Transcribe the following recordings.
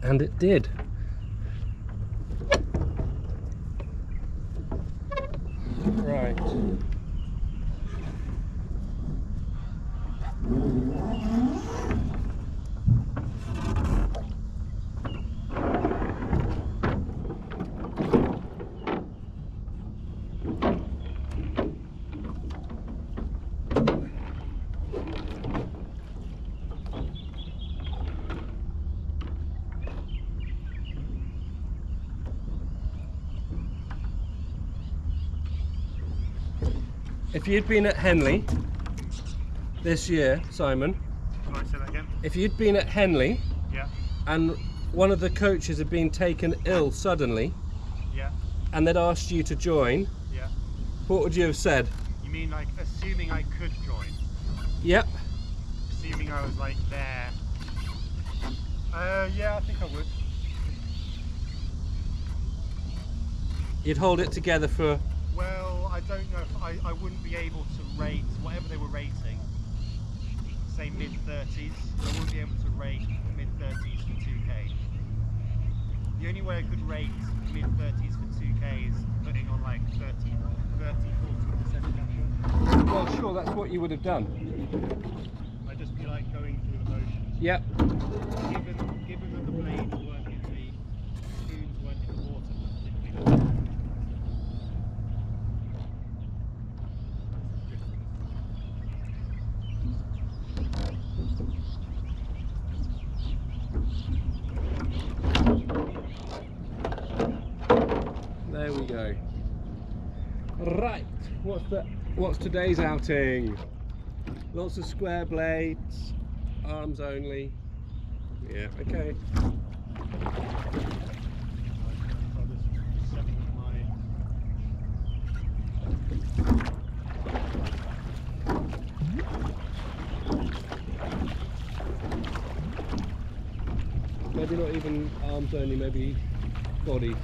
And it did. Right. If you'd been at Henley this year, Simon. Sorry, say that again. If you'd been at Henley, Yeah. and one of the coaches had been taken ill suddenly, Yeah. and they'd asked you to join, Yeah. what would you have said? You mean like assuming I could join? Yep. Assuming I was like there? Yeah, I think I would. You'd hold it together for... Well, I don't know if I wouldn't be able to rate whatever they were rating, say mid-30s. I wouldn't be able to rate mid-30s for 2K. The only way I could rate mid-30s for 2K is putting on like 40% capture. Well, sure, that's what you would have done. I'd just be like going through the motions. Yep. Given that the blades weren't in the spoons weren't in the water, particularly. There we go. Right, what's today's outing? Lots of square blades, arms only. Yeah, okay. Maybe not even arms only, maybe body.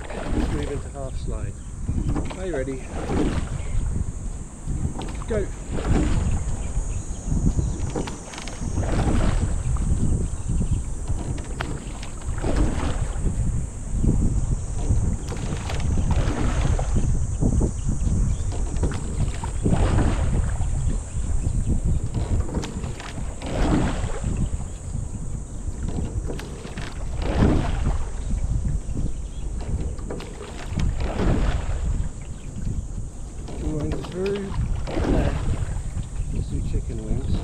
Let's move into half slide. Are you ready? Go! Through there. Let's do chicken wings.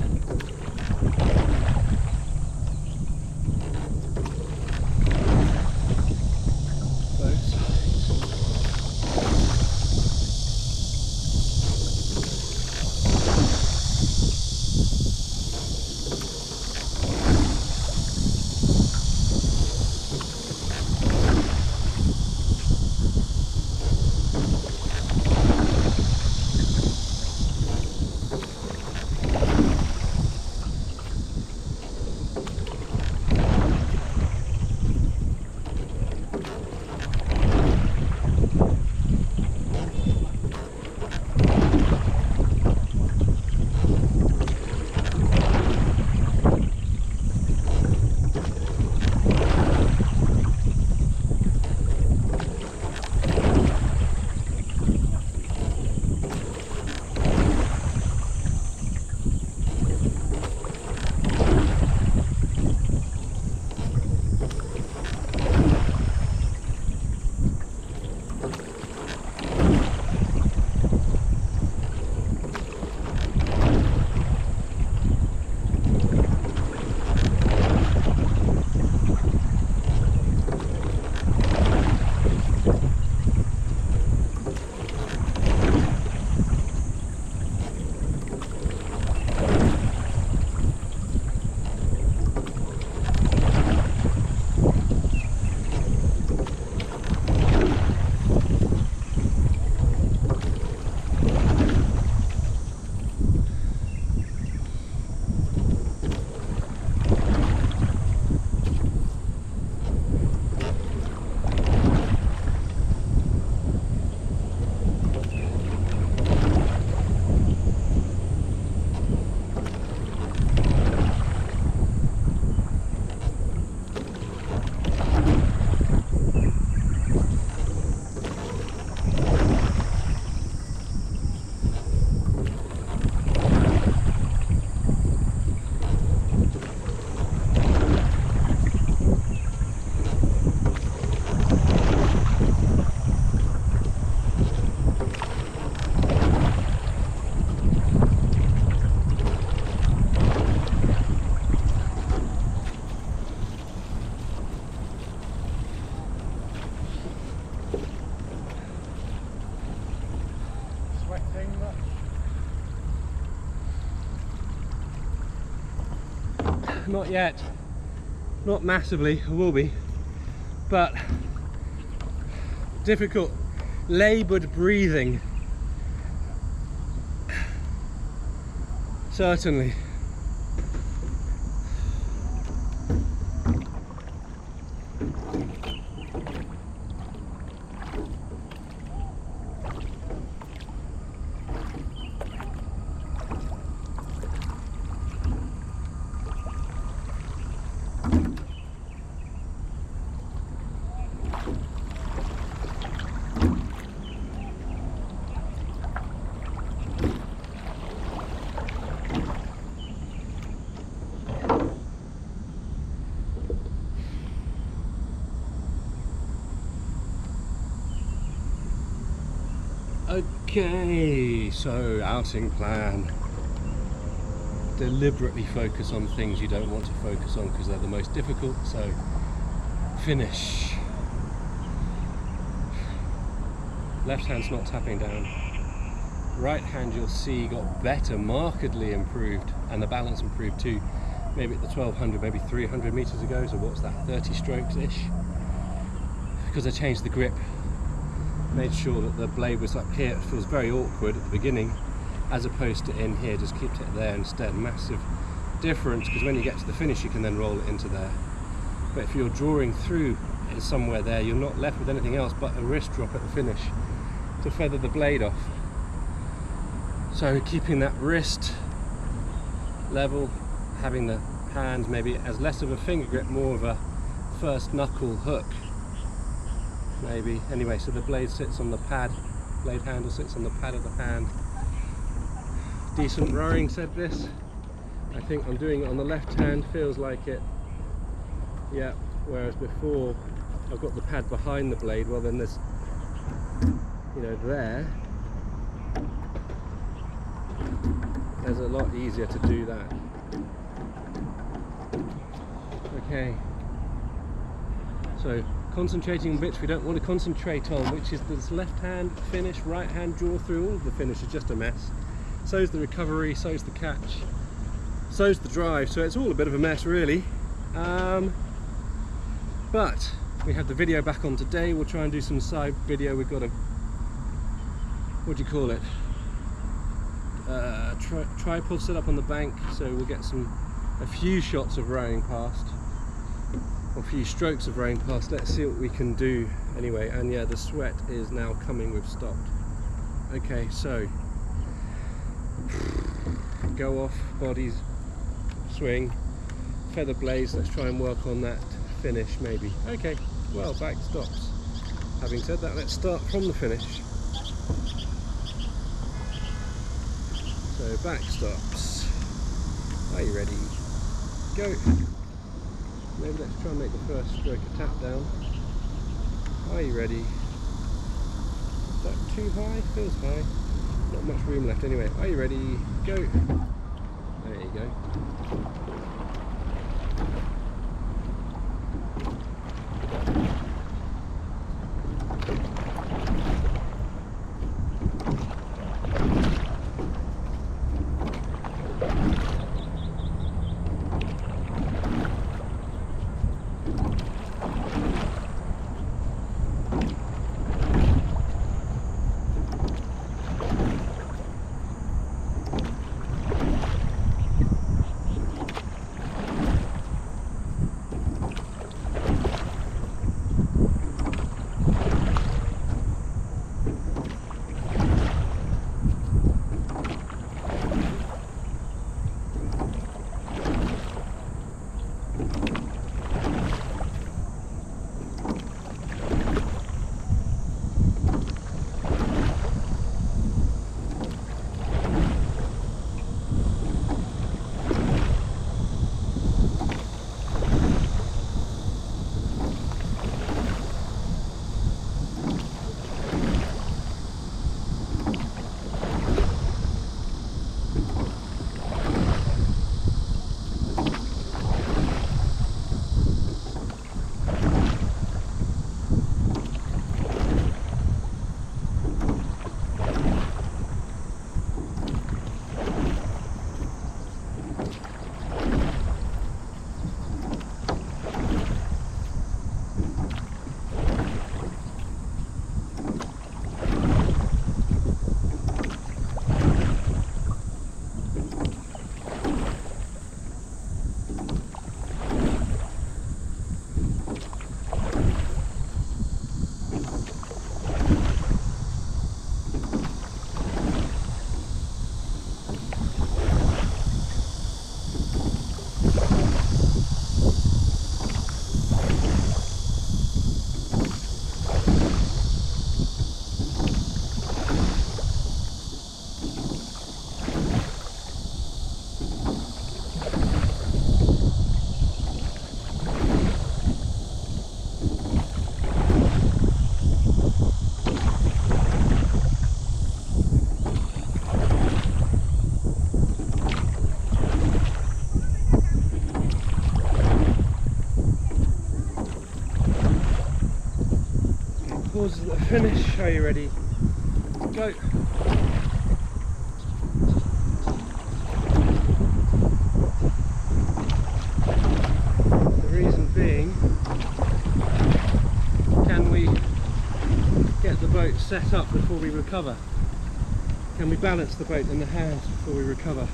Both sides. Not yet, not massively, I will be, but difficult, laboured breathing, certainly. Okay, so outing plan. Deliberately focus on things you don't want to focus on because they're the most difficult, so finish. Left hand's not tapping down. Right hand you'll see got better, markedly improved, and the balance improved too. Maybe at the 1200, maybe 300 meters ago, so what's that, 30 strokes-ish? Because I changed the grip. Made sure that the blade was up here. It feels very awkward at the beginning as opposed to in here, just kept it there instead. Massive difference, because when you get to the finish you can then roll it into there. But if you're drawing through is somewhere there. You're not left with anything else but a wrist drop at the finish to feather the blade off. So keeping that wrist level, having the hand maybe as less of a finger grip, more of a first knuckle hook maybe. Anyway, so the blade sits on the pad, blade handle sits on the pad of the hand. Decent rowing, said this. I think I'm doing it on the left hand, feels like it. Yeah, whereas before I've got the pad behind the blade, well then there's, you know, there's a lot easier to do that. Okay, so concentrating on bits we don't want to concentrate on, which is this left hand finish, right hand draw through. All of the finish is just a mess. So's the recovery, so's the catch, so's the drive, so it's all a bit of a mess really. But we have the video back on today. We'll try and do some side video. We've got a, what do you call it, tripod set up on the bank, so we'll get a few shots of rowing past, or a few strokes of rowing past. Let's see what we can do anyway. And yeah, the sweat is now coming, we've stopped. Okay, so go off, bodies, swing, feather blades. Let's try and work on that finish maybe. Okay, well, back stops. Having said that, let's start from the finish. So back stops. Are you ready? Go. Maybe let's try and make the first stroke a tap down. Are you ready? Is that too high? Feels high. Not much room left anyway. Are you ready? Go. There you go. Pause at the finish. Are you ready? Go. The reason being, can we get the boat set up before we recover? Can we balance the boat in the hands before we recover?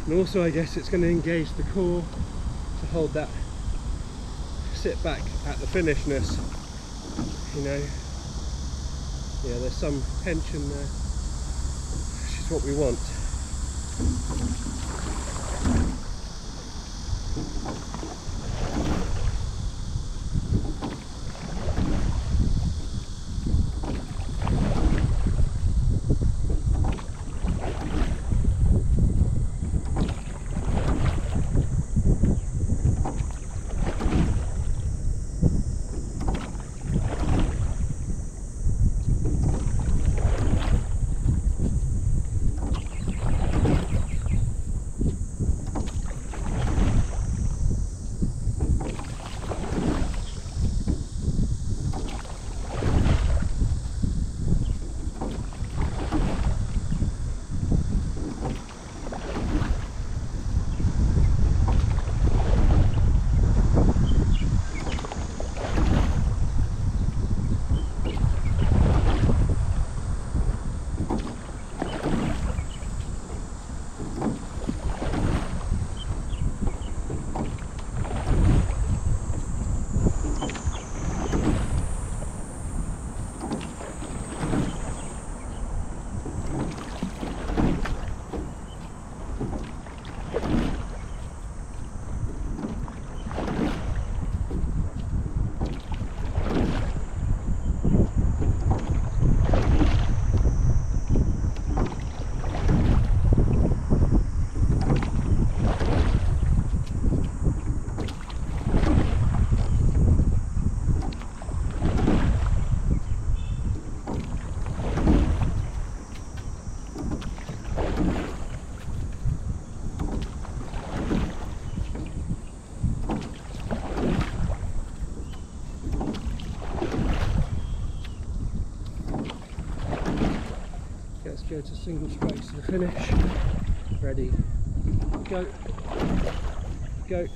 And also I guess it's going to engage the core to hold that sit back at the finishness, you know, yeah, there's some tension there, which is what we want. Let's go to single strokes to the finish. Ready, go, go,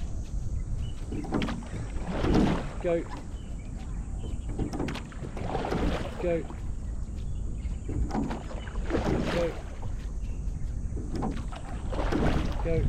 go, go, go, go.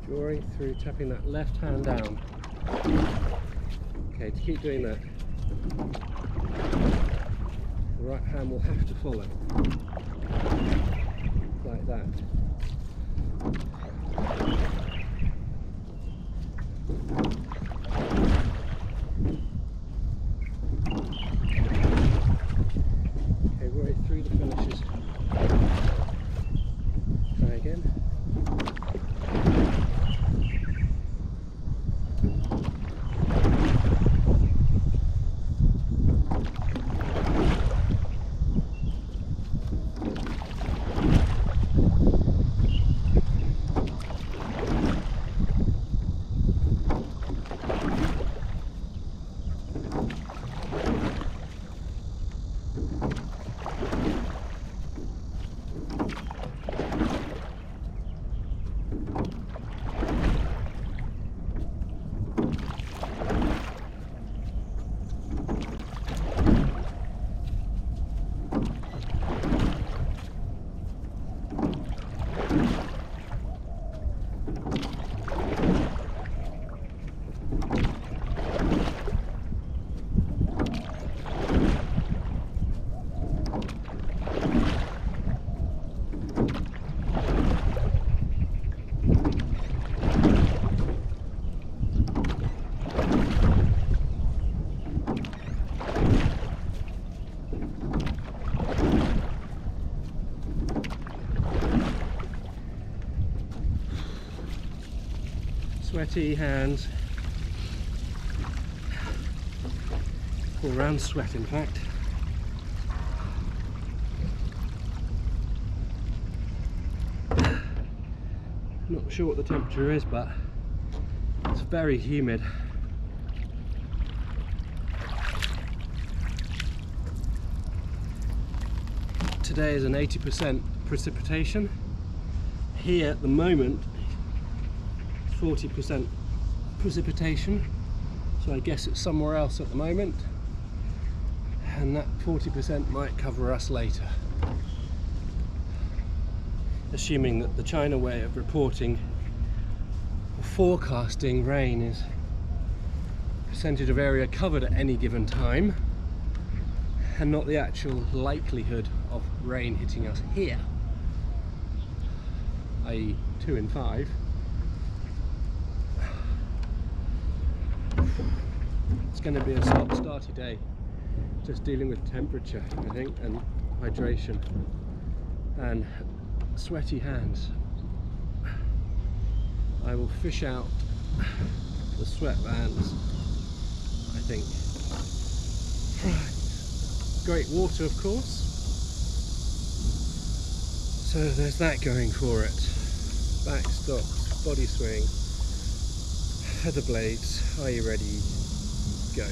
Drawing through, tapping that left hand down. Okay, to keep doing that, the right hand will have to follow. Like that. Okay, right through the finishes. Try again. Sweaty hands, all round sweat in fact. Not sure what the temperature is, but it's very humid. Today is an 80% precipitation. Here at the moment, 40% precipitation, so I guess it's somewhere else at the moment, and that 40% might cover us later, assuming that the China way of reporting or forecasting rain is percentage of area covered at any given time and not the actual likelihood of rain hitting us here, i.e. 2 in 5. It's going to be a stop-starty day, just dealing with temperature, I think, and hydration and sweaty hands. I will fish out the sweatbands, I think. Right. Great water, of course, so there's that going for it. Backstops, body swing, feather blades. Are you ready? Go.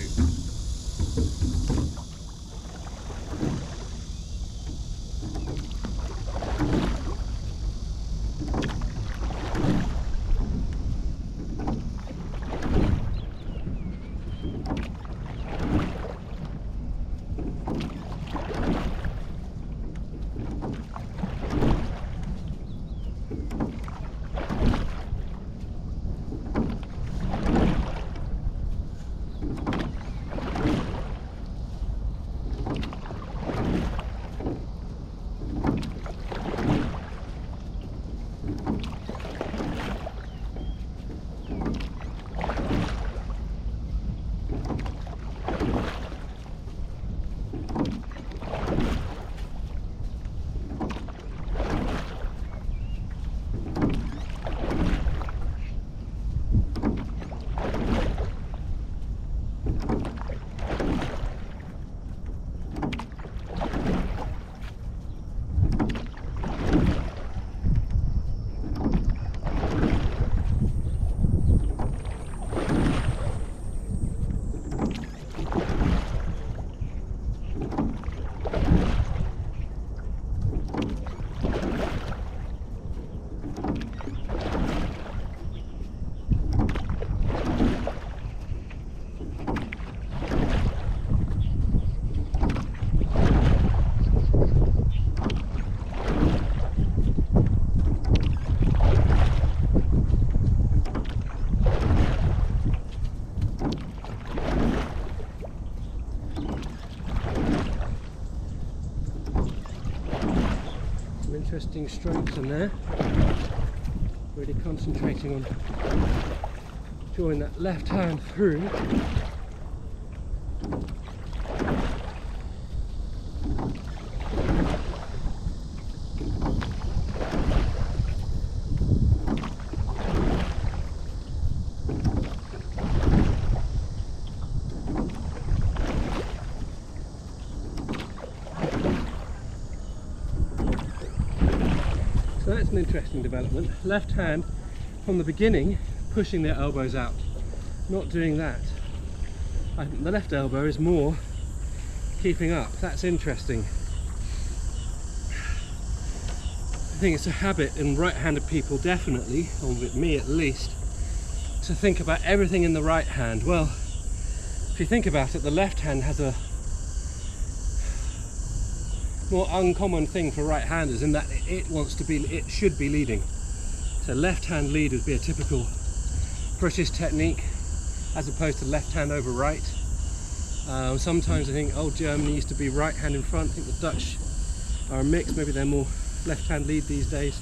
interesting strokes in there. Really concentrating on drawing that left hand through. So that's an interesting development. Left hand from the beginning pushing their elbows out, not doing that. I think the left elbow is more keeping up. That's interesting. I think it's a habit in right-handed people, definitely, or with me at least, to think about everything in the right hand. Well, if you think about it, the left hand has a more uncommon thing for right-handers in that it should be leading. So left hand lead would be a typical British technique as opposed to left hand over right. Sometimes I think old Germany used to be right hand in front. I think the Dutch are a mix, maybe they're more left hand lead these days.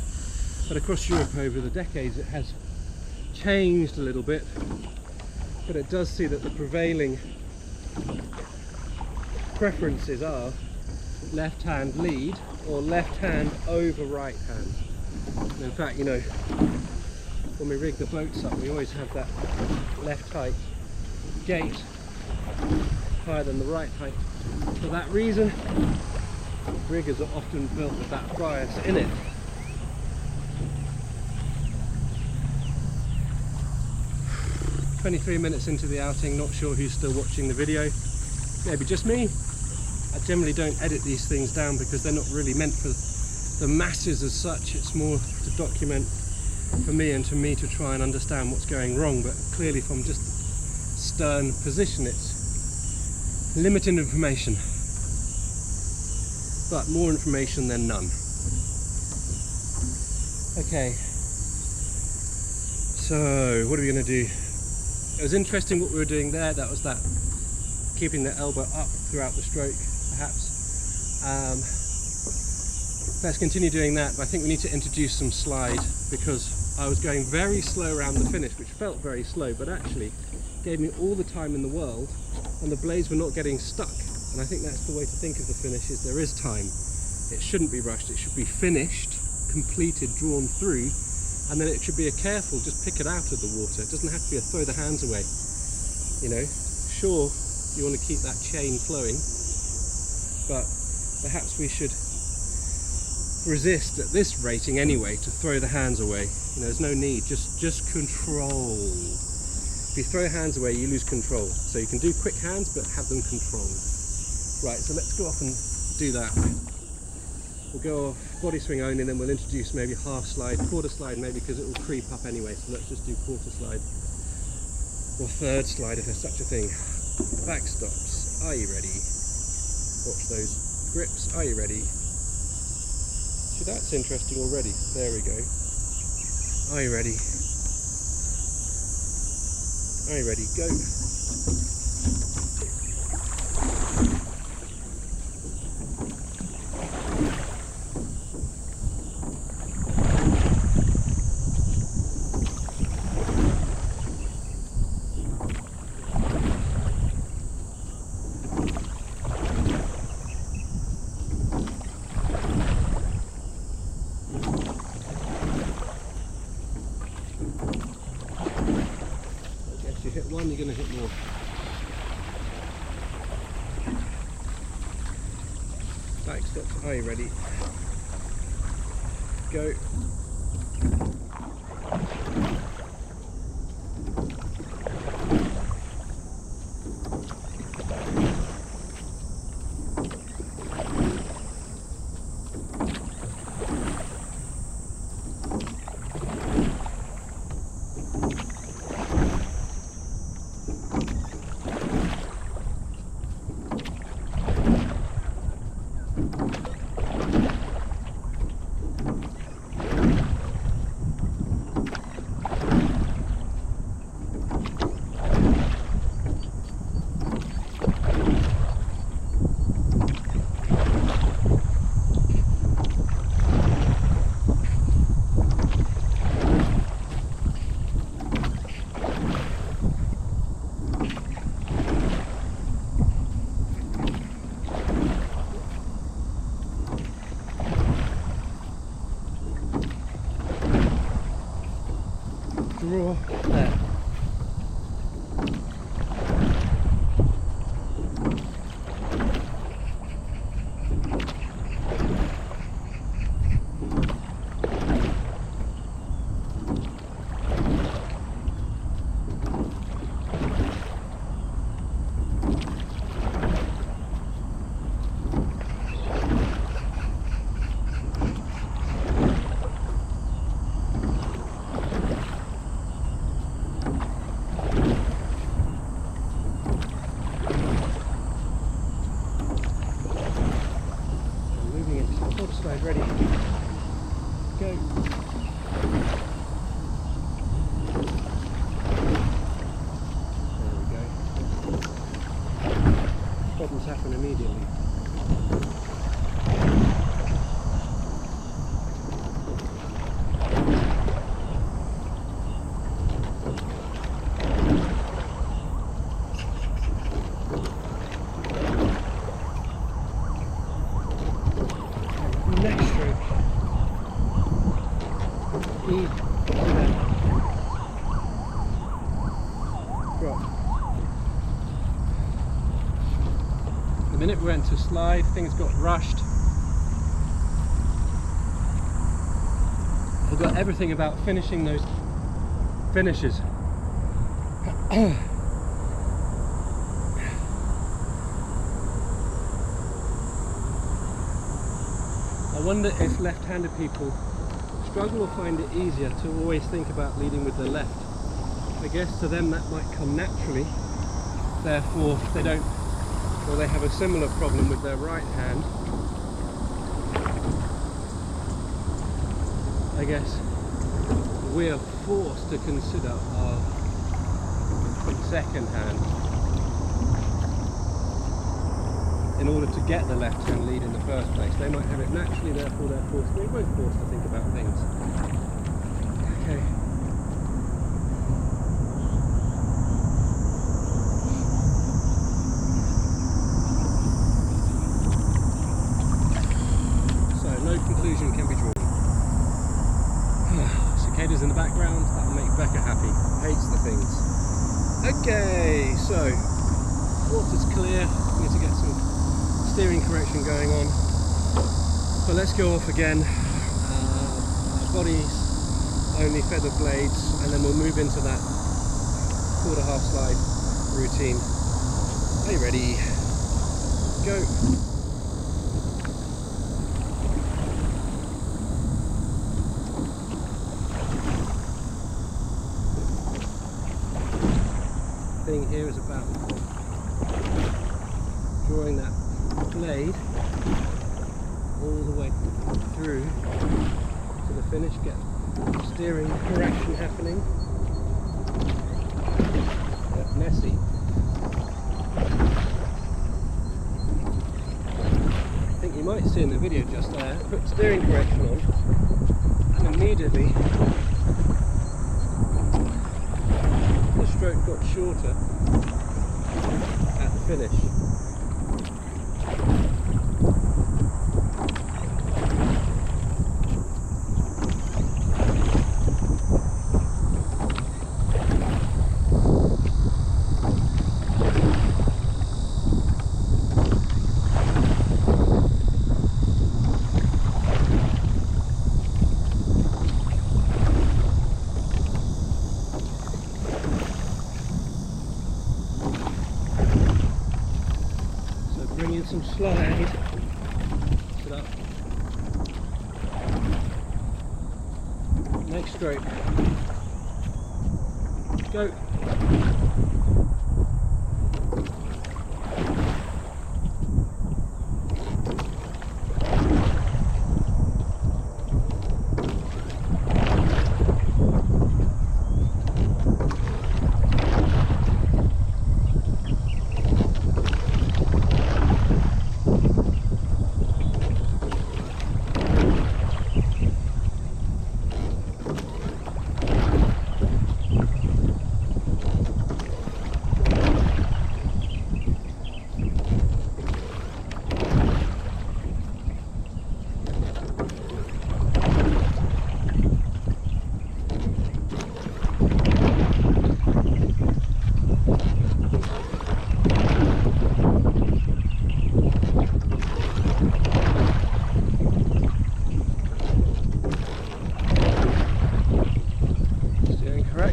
But across Europe over the decades it has changed a little bit, but it does see that the prevailing preferences are left hand lead or left hand over right hand. And in fact, you know, when we rig the boats up, we always have that left height gate higher than the right height. For that reason, riggers are often built with that bias in it. "23 minutes into the outing, not sure who's still watching the video. Maybe just me. I generally don't edit these things down because they're not really meant for the masses as such. It's more to document for me and to me to try and understand what's going wrong, but clearly from just stern position it's limited information, but more information than none. Okay, so what are we going to do? It was interesting what we were doing there. That was that keeping the elbow up throughout the stroke, perhaps. Let's continue doing that, but I think we need to introduce some slide because I was going very slow around the finish, which felt very slow, but actually gave me all the time in the world and the blades were not getting stuck. And I think that's the way to think of the finish, is there is time. It shouldn't be rushed, it should be finished, completed, drawn through, and then it should be a careful, just pick it out of the water. It doesn't have to be a throw the hands away. You know, sure, you want to keep that chain flowing, but perhaps we should resist at this rating anyway to throw the hands away. You know, there's no need, just control. If you throw hands away, you lose control. So you can do quick hands, but have them controlled. Right, so let's go off and do that. We'll go off body swing only, and then we'll introduce maybe half slide, quarter slide maybe, because it will creep up anyway. So let's just do quarter slide, or third slide if there's such a thing. Back stops, are you ready? Watch those grips, are you ready? So that's interesting already. There we go. Are you ready? Are you ready? Go. One, you're going to hit more. Back stops, are you ready? Go. straw there. Ready, go. There we go. Problems happen immediately. Next stroke. Drop. The minute we went to slide, things got rushed. I got everything about finishing those finishes. I wonder if left-handed people struggle or find it easier to always think about leading with the left. I guess to them that might come naturally, therefore they don't, or they have a similar problem with their right hand. I guess we are forced to consider our second hand in order to get the left hand lead in the first place. They might have it naturally, therefore they're forced. We're both forced to think about things. Okay. So no conclusion can be drawn. Cicadas in the background, that'll make Becca happy. Hates the things. Okay, so water's clear. We need to get some steering correction going on, but let's go off again. Our bodies only feather blades, and then we'll move into that quarter half slide routine. Are you ready? Go. The thing here is about drawing that blade all the way through to the finish, get steering correction happening. That's messy. I think you might see in the video just there, put steering correction on, and immediately the stroke got shorter at the finish. Some slide. Sit up. Next stroke. Go.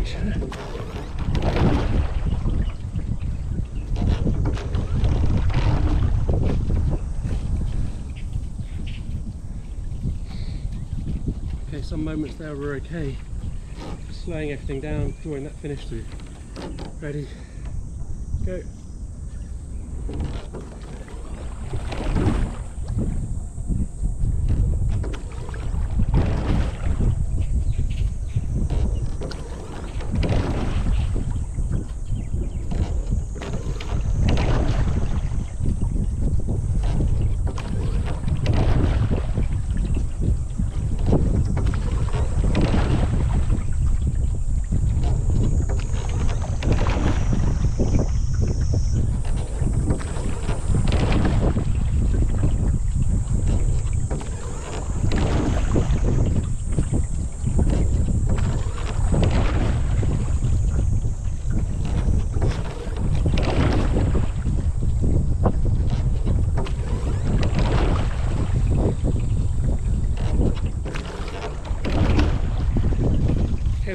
direction. Okay, some moments there were okay. Slowing everything down, drawing that finish through. Ready, go.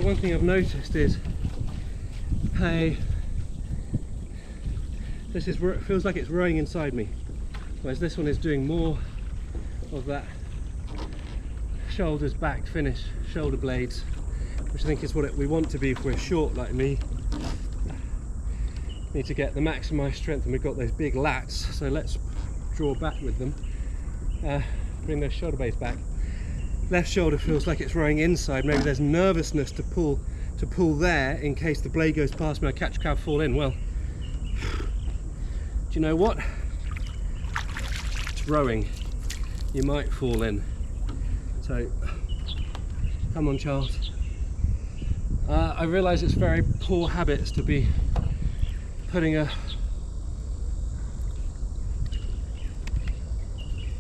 One thing I've noticed is, hey, this is feels like it's rowing inside me, whereas this one is doing more of that shoulders back finish, shoulder blades, which I think is what we want to be if we're short like me. Need to get the maximised strength, and we've got those big lats, so let's draw back with them, bring those shoulder blades back. Left shoulder feels like it's rowing inside. Maybe there's nervousness to pull there in case the blade goes past me, I catch crab, fall in. Well, do you know what? It's rowing. You might fall in. So, come on, Charles. I realise it's very poor habits to be putting a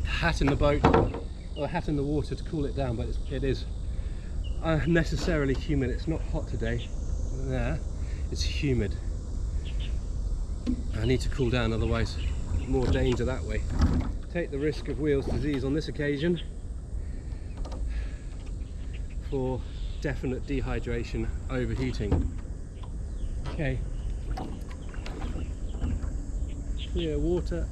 hat in the boat or a hat in the water to cool it down, but it is unnecessarily humid. It's not hot today. There, it's humid. I need to cool down, otherwise more danger that way. Take the risk of wheels disease on this occasion for definite dehydration, overheating. Okay. Clear water.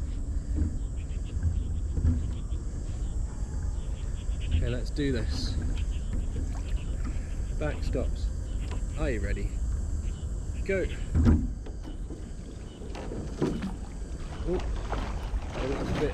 Okay, let's do this. Back stops. Are you ready? Go. Oh, that's a bit.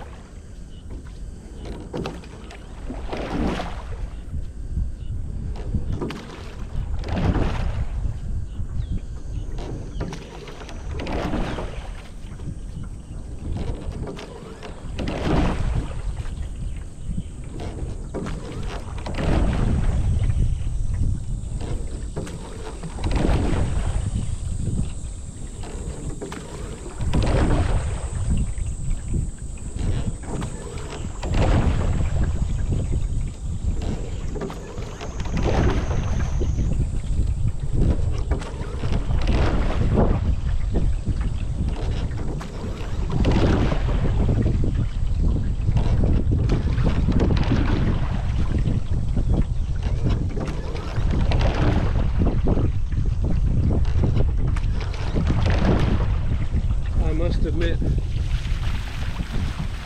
Admit,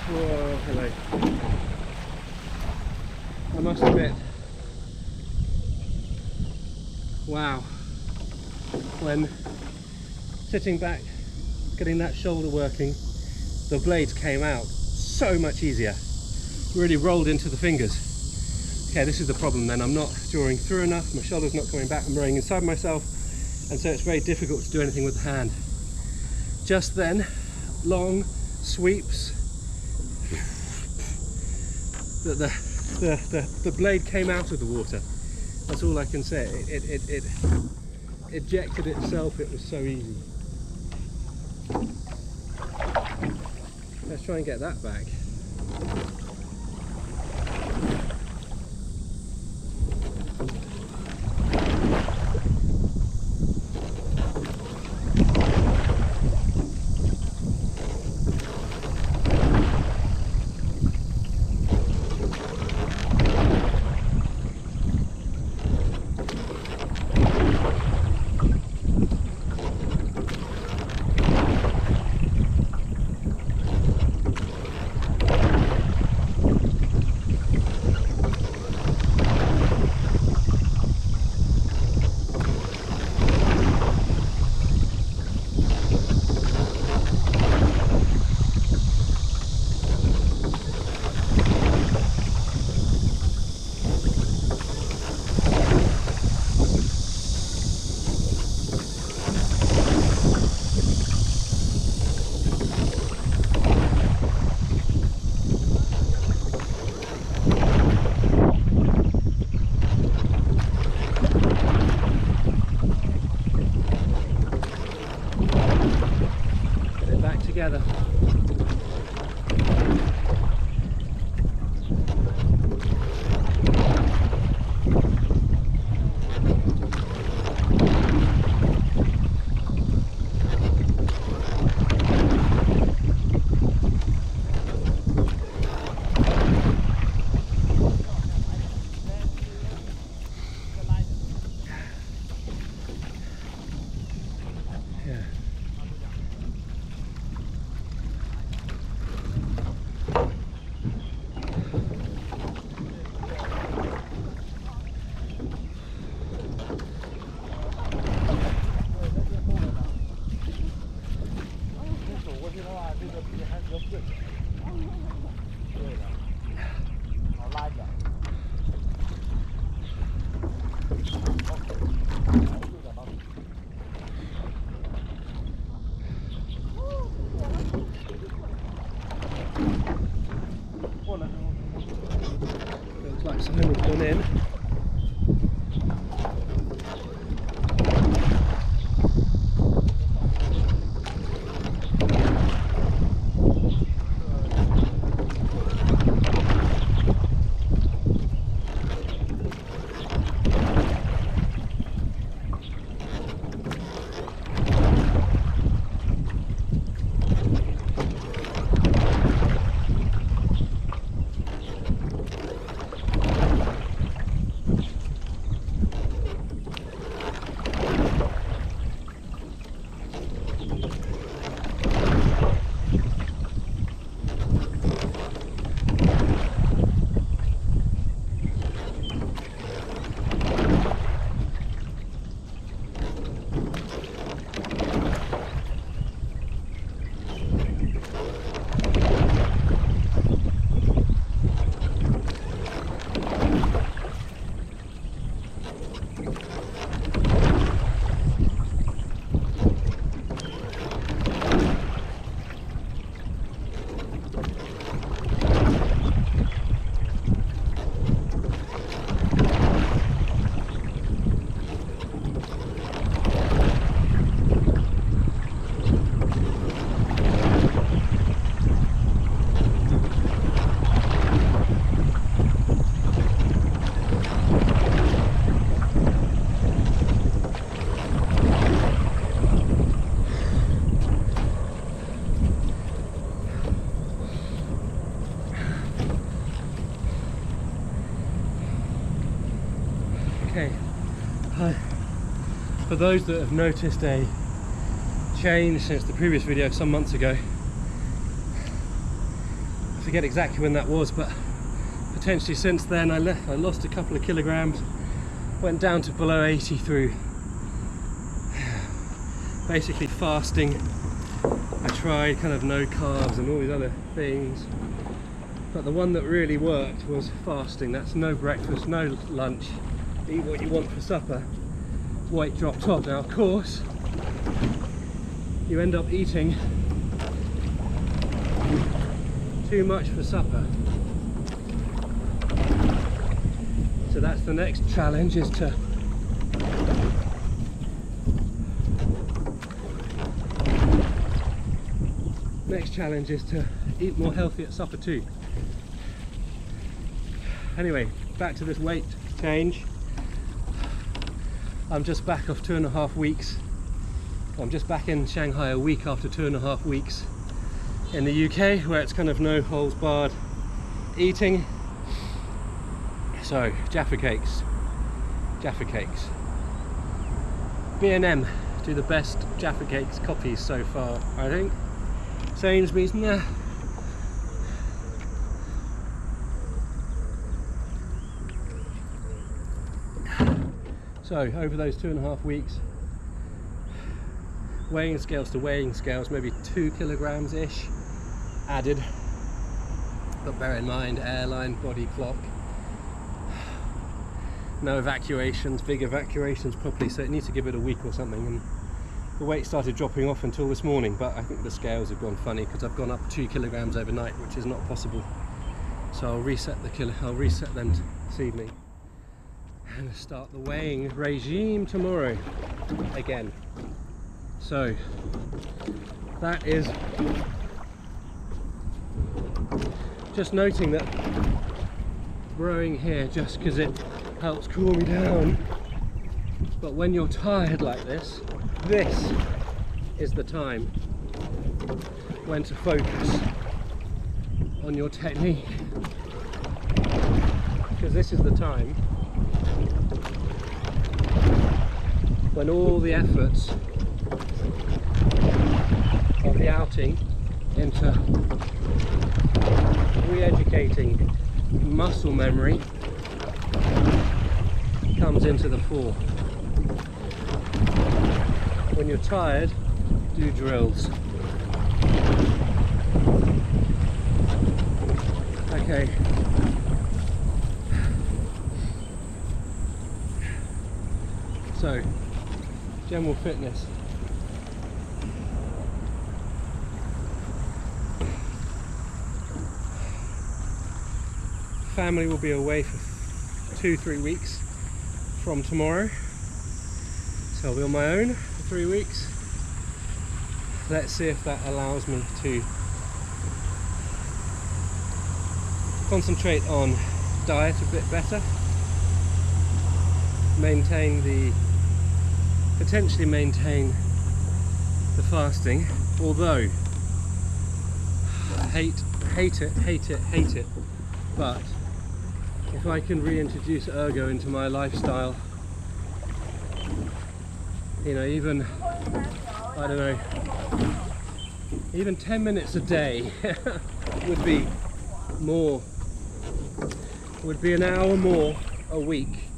whoa, hello. I must admit, wow, when sitting back, getting that shoulder working, the blades came out so much easier, really rolled into the fingers. Okay, this is the problem then, I'm not drawing through enough, my shoulder's not coming back, I'm rowing inside myself, and so it's very difficult to do anything with the hand. Just then, long sweeps, the blade came out of the water. That's all I can say. It ejected itself. It was so easy. Let's try and get that back. Okay, for those that have noticed a change since the previous video some months ago, I forget exactly when that was, but potentially since then I lost a couple of kilograms, went down to below 80 through basically fasting. I tried kind of no carbs and all these other things, but the one that really worked was fasting. That's no breakfast, no lunch, eat what you want for supper, weight dropped off. Now of course you end up eating too much for supper, so that's the next challenge, is to eat more healthy at supper too. Anyway, back to this weight change. I'm just back off 2.5 weeks. I'm just back in Shanghai a week after 2.5 weeks in the UK, where it's kind of no holds barred eating. So Jaffa cakes. B&M do the best Jaffa cakes copies so far, I think. Sainsbury's, nah. So over those 2.5 weeks, weighing scales to weighing scales, maybe 2 kilograms ish added, but bear in mind airline, body clock, no evacuations, big evacuations properly, so it needs to give it a week or something. And the weight started dropping off until this morning, but I think the scales have gone funny because I've gone up 2 kilograms overnight, which is not possible. So I'll reset them this evening and start the weighing regime tomorrow again. So that is just noting that rowing here just because it helps cool me down, but when you're tired like this is the time when to focus on your technique, because this is the time when all the efforts of the outing into re-educating muscle memory comes into the fore. When you're tired, do drills. Okay. So, general fitness. Family will be away for 2-3 weeks from tomorrow, so I'll be on my own for 3 weeks. Let's see if that allows me to concentrate on diet a bit better, potentially maintain the fasting, although hate it, but if I can reintroduce ergo into my lifestyle, you know, even, I don't know, even 10 minutes a day would be an hour more a week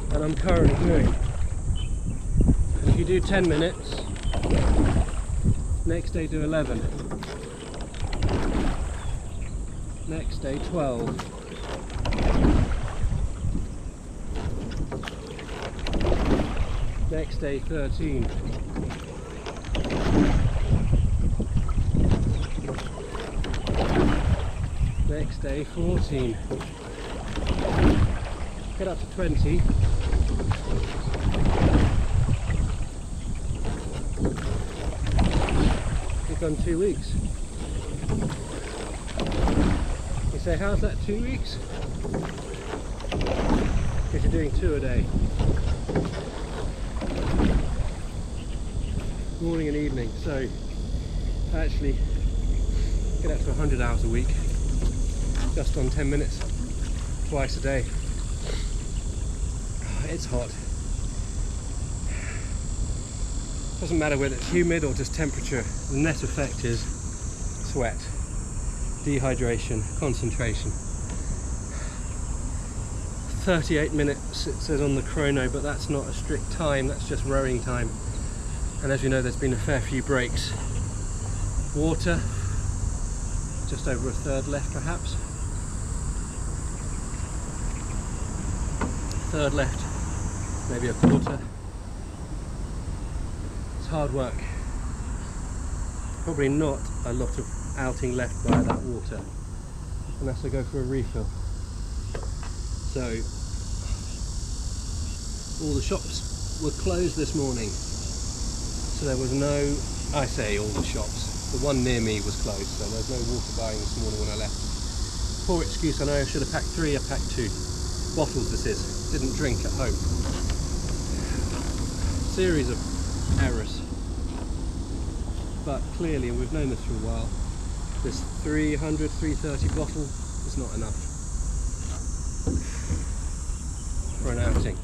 than I'm currently doing. If you do 10 minutes, next day do 11, next day 12, next day 13, next day 14, get up to 20, you've done 2 weeks. You say, how's that 2 weeks? Because you're doing 2 a day. Morning and evening, so actually get up to 100 hours a week just on 10 minutes twice a day. it's hot. Doesn't matter whether it's humid or just temperature, the net effect is sweat, dehydration, concentration. 38 minutes it says on the chrono, but that's not a strict time, that's just rowing time. And as you know, there's been a fair few breaks. Water, just over a third left perhaps. Third left, maybe a quarter. It's hard work. Probably not a lot of outing left by that water, unless I go for a refill. So, all the shops were closed this morning. So there was no, I say all the shops, the one near me was closed, so there was no water buying this morning when I left. Poor excuse, I know I should have packed 3, I packed 2. Bottles this is, didn't drink at home. Series of errors. But clearly, and we've known this for a while, this 300, 330 bottle is not enough for an outing.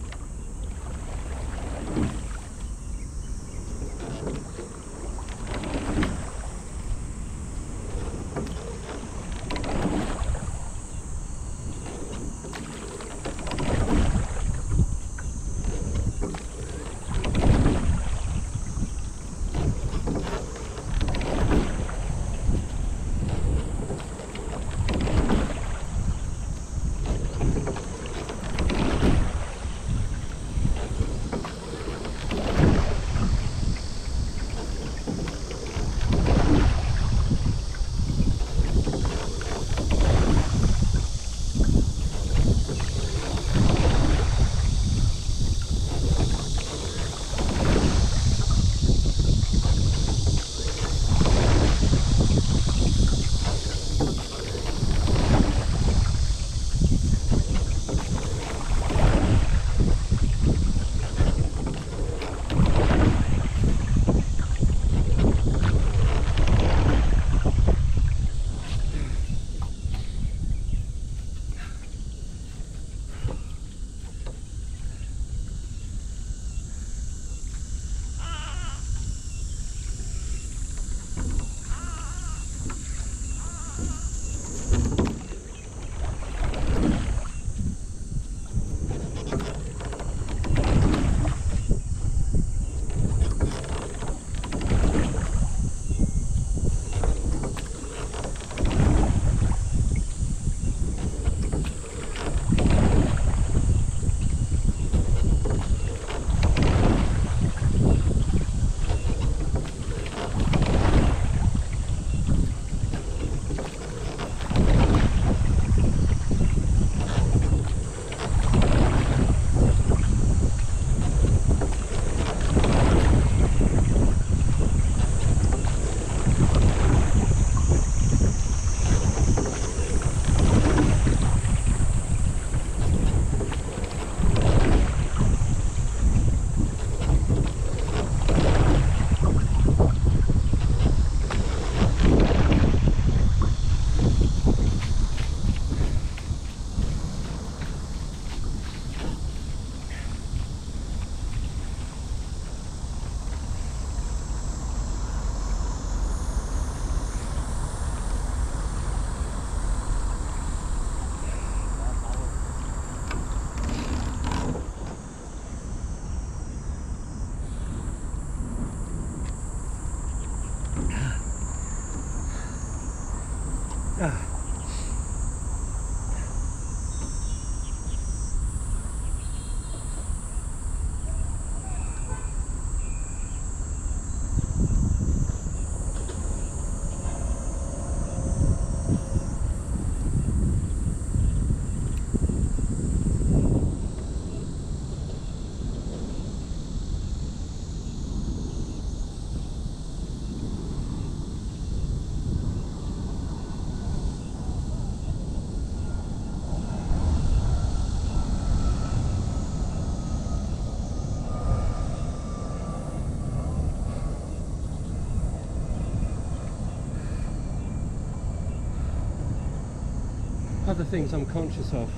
Other things I'm conscious of.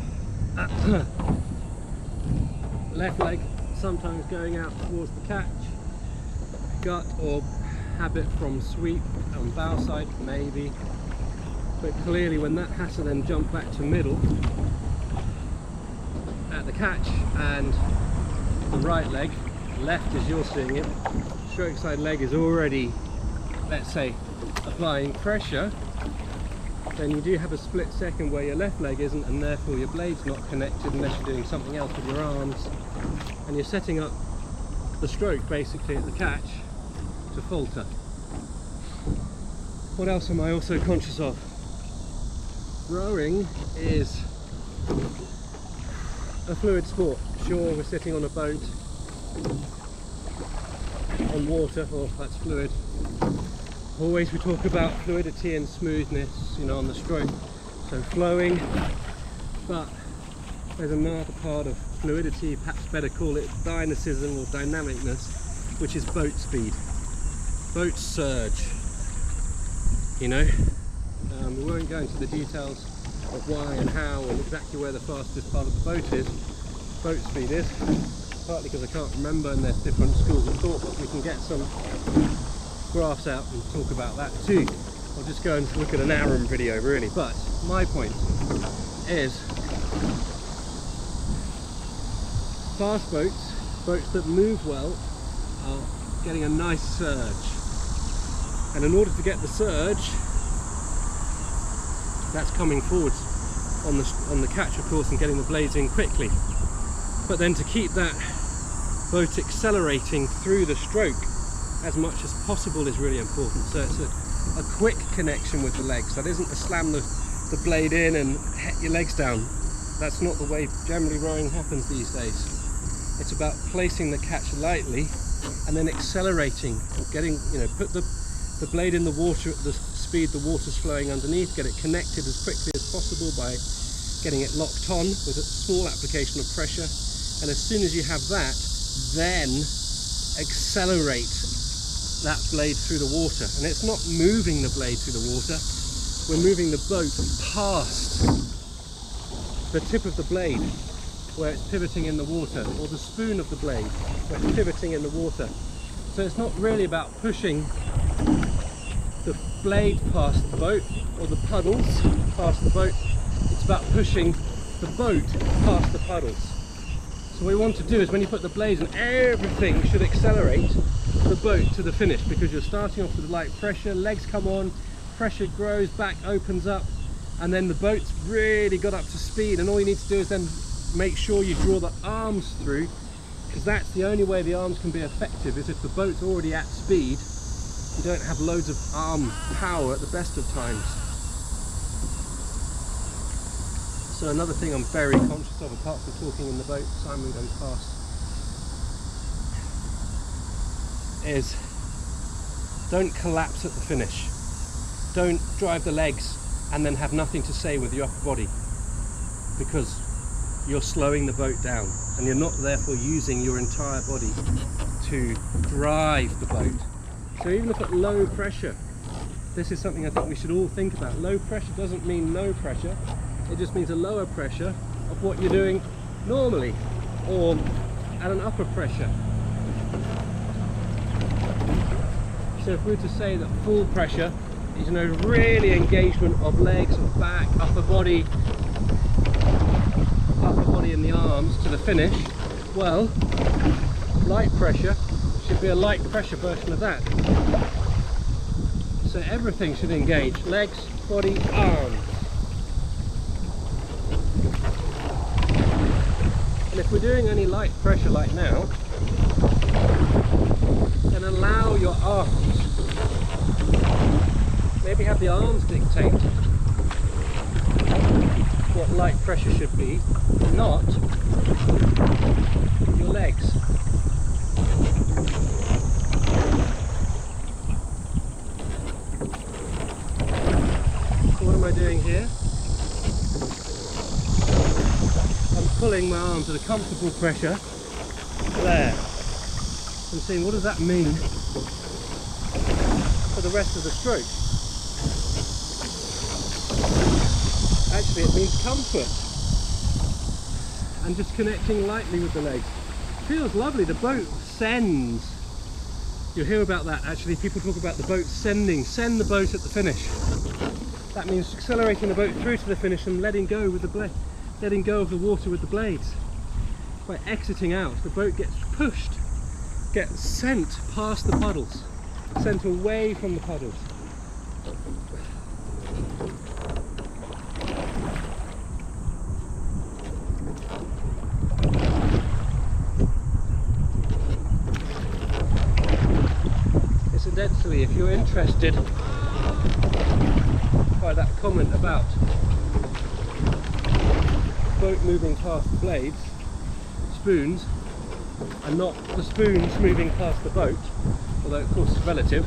left leg sometimes going out towards the catch, gut or habit from sweep on bow side, maybe, but clearly when that has to then jump back to middle at the catch, and the right leg, left as you're seeing it, stroke side leg is already, let's say, applying pressure, then you do have a split second where your left leg isn't, and therefore your blade's not connected unless you're doing something else with your arms, and you're setting up the stroke basically at the catch to falter. What else am I also conscious of? Rowing is a fluid sport. Sure, we're sitting on a boat on water, or that's fluid. Always we talk about fluidity and smoothness, you know, on the stroke, so flowing, but there's another part of fluidity, perhaps better call it dynamism or dynamicness, which is boat speed, boat surge, you know. We won't go into the details of why and how and exactly where the fastest part of the boat speed is, partly because I can't remember and there's different schools of thought, but we can get some graphs out and talk about that too. I'll just go and look at an Aram video really, but my point is fast boats, boats that move well, are getting a nice surge, and in order to get the surge, that's coming forwards on the catch of course and getting the blades in quickly, but then to keep that boat accelerating through the stroke as much as possible is really important. So it's a quick connection with the legs. That isn't to slam the blade in and hit your legs down. That's not the way generally rowing happens these days. It's about placing the catch lightly and then accelerating, getting, you know, put the blade in the water at the speed the water's flowing underneath, get it connected as quickly as possible by getting it locked on with a small application of pressure, and as soon as you have that, then accelerate that blade through the water. And it's not moving the blade through the water, we're moving the boat past the tip of the blade where it's pivoting in the water, or the spoon of the blade where it's pivoting in the water. So it's not really about pushing the blade past the boat or the puddles past the boat, it's about pushing the boat past the puddles. So what you want to do is when you put the blades in, everything should accelerate the boat to the finish, because you're starting off with light pressure, legs come on, pressure grows, back opens up, and then the boat's really got up to speed, and all you need to do is then make sure you draw the arms through, because that's the only way the arms can be effective, is if the boat's already at speed. You don't have loads of arm power at the best of times. So another thing I'm very conscious of, apart from talking in the boat, Simon goes past, is don't collapse at the finish. Don't drive the legs and then have nothing to say with your upper body, because you're slowing the boat down and you're not therefore using your entire body to drive the boat. So even if at low pressure, this is something I think we should all think about. Low pressure doesn't mean no pressure, it just means a lower pressure of what you're doing normally, or at an upper pressure. So if we were to say that full pressure is, you know, really engagement of legs, of back, upper body and the arms to the finish, well, light pressure should be a light pressure version of that. So everything should engage, legs, body, arms. And if we're doing any light pressure like now, then allow your arms, maybe have the arms dictate what light pressure should be, not your legs. So what am I doing here? I'm pulling my arms at a comfortable pressure there. And seeing what does that mean for the rest of the stroke. Actually it means comfort and just connecting lightly with the legs. feels lovely. The boat sends. You'll hear about that actually. People talk about the boat sending. Send the boat at the finish. That means accelerating the boat through to the finish and letting go with the blade, letting go of the water with the blades. By exiting out, the boat gets pushed, gets sent past the puddles, sent away from the puddles. Incidentally, if you're interested by that comment about boat moving past the blades, spoons, and not the spoons moving past the boat, although of course it's relative,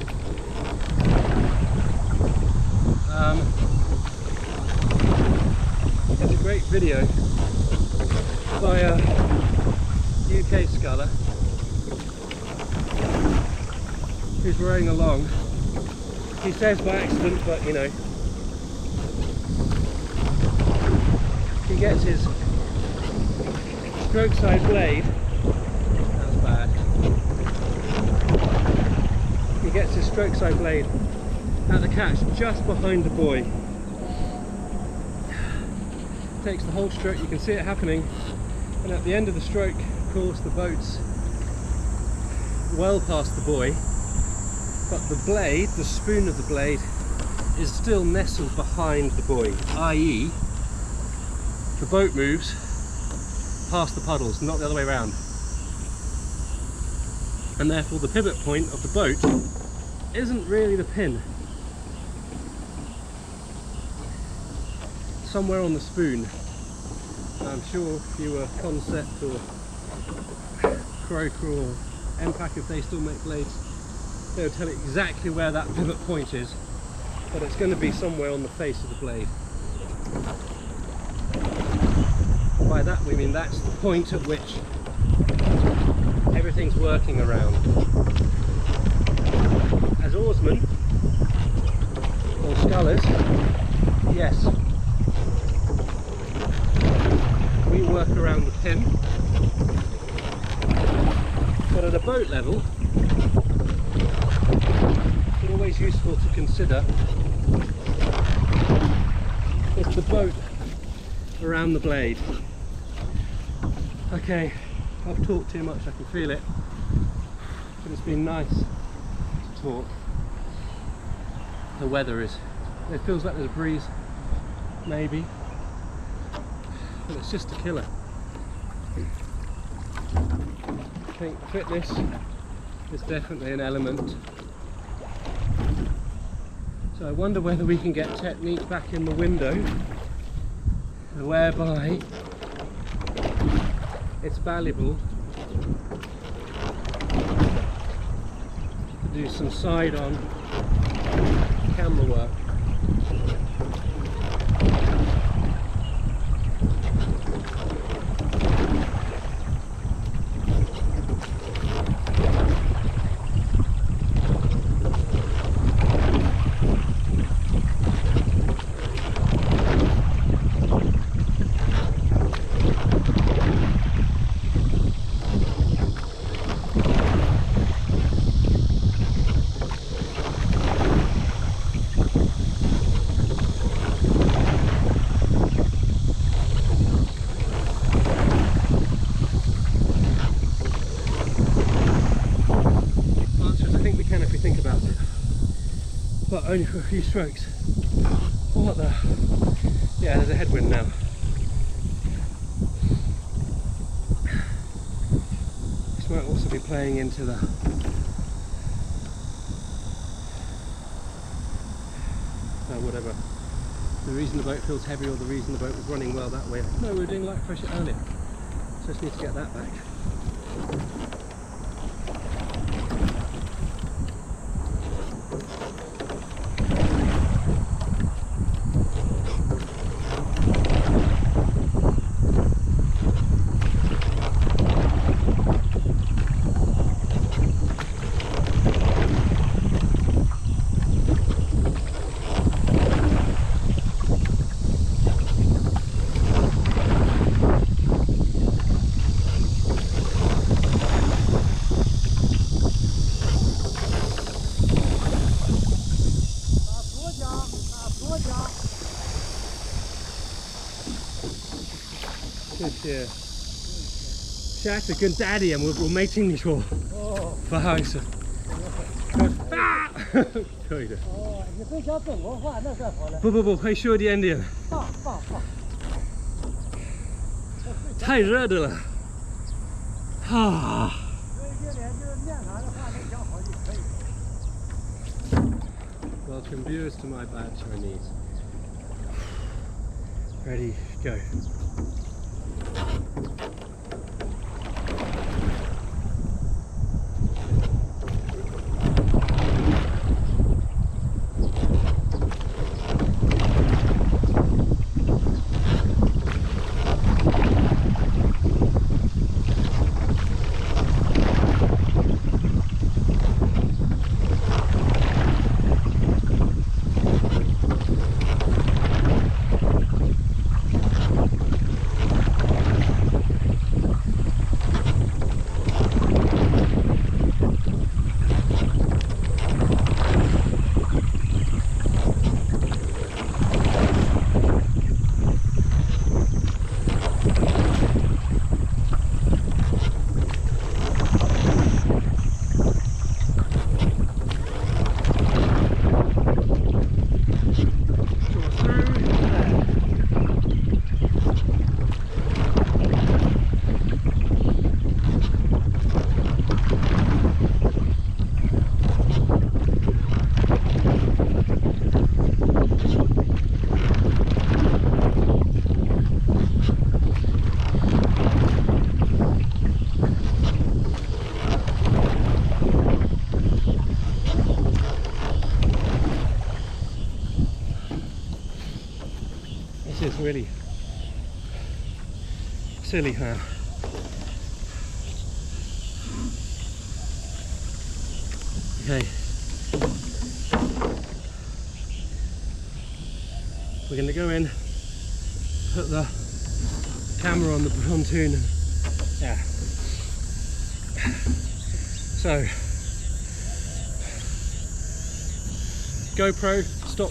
there's a great video by a UK sculler who's rowing along. He says by accident, but you know, he gets his stroke side blade, that's bad, he gets his stroke side blade at the catch just behind the buoy, takes the whole stroke, you can see it happening, and at the end of the stroke, of course, the boat's well past the buoy, but the blade, the spoon of the blade, is still nestled behind the buoy, i.e. the boat moves past the puddles, not the other way around. And therefore the pivot point of the boat isn't really the pin. Somewhere on the spoon. I'm sure if you were Concept or Croker or MPAC, if they still make blades, they'll tell you exactly where that pivot point is, but it's going to be somewhere on the face of the blade. By that we mean that's the point at which everything's working around. As oarsmen or scullers, yes, we work around the pin, but at a boat level it's always useful to consider is the boat around the blade. Okay, I've talked too much, I can feel it, but it's been nice to talk. The weather is, it feels like there's a breeze, maybe, but it's just a killer. I think fitness is definitely an element. So I wonder whether we can get technique back in the window whereby it's valuable to do some side-on camera work. But only for a few strokes. What the? Yeah, there's a headwind now. This might also be playing into the whatever. The reason the boat feels heavy or the reason the boat was running well that way. No, we were doing light pressure earlier. So just need to get that back. 谢。下次跟 Daddy 我没听你说，不好意思。啊，可以的。哦，你会讲中国话，那算好了。不，会说一点点。棒。太热的了。啊。有一点点就是面谈的话能讲好就可以。Welcome viewers to my bad Chinese. Ready, go. This is really silly, huh? Okay. We're going to go in, put the camera on the pontoon, and yeah. So, GoPro, stop